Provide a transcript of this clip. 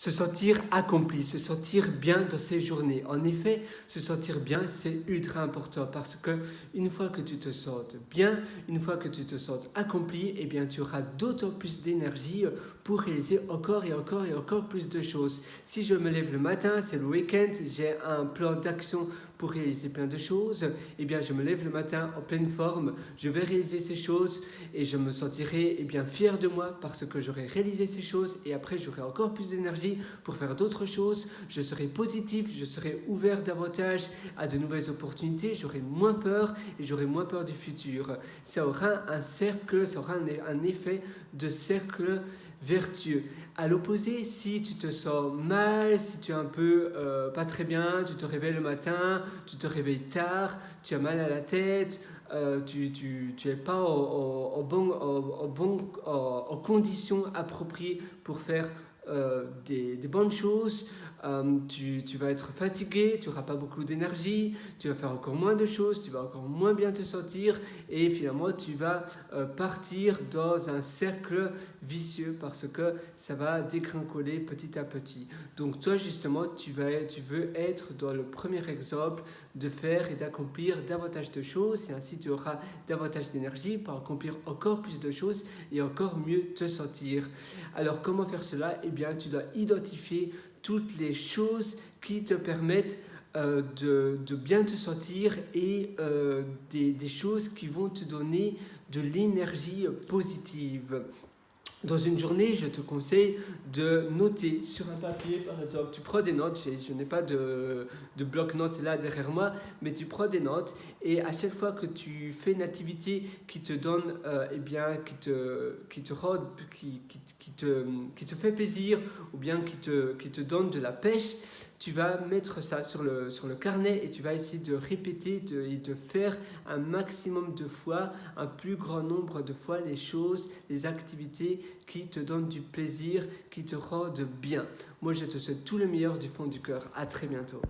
Se sentir accompli, se sentir bien dans ses journées. En effet, se sentir bien, c'est ultra important parce que une fois que tu te sens bien, une fois que tu te sens accompli, eh bien, tu auras d'autant plus d'énergie pour réaliser encore et encore et encore plus de choses. Si je me lève le matin, c'est le week-end, j'ai un plan d'action pour réaliser plein de choses, eh bien, je me lève le matin en pleine forme, je vais réaliser ces choses et je me sentirai bien fier de moi parce que j'aurai réalisé ces choses et après j'aurai encore plus d'énergie pour faire d'autres choses, je serai positif, je serai ouvert davantage à de nouvelles opportunités, j'aurai moins peur et j'aurai moins peur du futur. Ça aura un cercle, ça aura un effet de cercle vertueux. À l'opposé, si tu te sens mal, si tu es un peu pas très bien, tu te réveilles le matin, tu te réveilles tard, tu as mal à la tête, tu n'es pas en conditions appropriées pour faire des bonnes choses, tu vas être fatigué, tu n'auras pas beaucoup d'énergie, tu vas faire encore moins de choses, tu vas encore moins bien te sentir et finalement tu vas partir dans un cercle vicieux parce que ça va dégringoler petit à petit. Donc toi justement tu veux être dans le premier exemple de faire et d'accomplir davantage de choses et ainsi tu auras davantage d'énergie pour accomplir encore plus de choses et encore mieux te sentir. Alors comment faire cela? Eh bien tu dois identifier toutes les choses qui te permettent de bien te sentir et des choses qui vont te donner de l'énergie positive. Dans une journée, je te conseille de noter sur un papier, par exemple. Tu prends des notes, je n'ai pas de bloc-notes là derrière moi, mais tu prends des notes et à chaque fois que tu fais une activité qui te donne, qui te fait plaisir ou bien qui te donne de la pêche, tu vas mettre ça sur le carnet et tu vas essayer de répéter et de faire un maximum de fois, un plus grand nombre de fois les choses, les activités qui te donnent du plaisir, qui te rendent bien. Moi, je te souhaite tout le meilleur du fond du cœur. À très bientôt.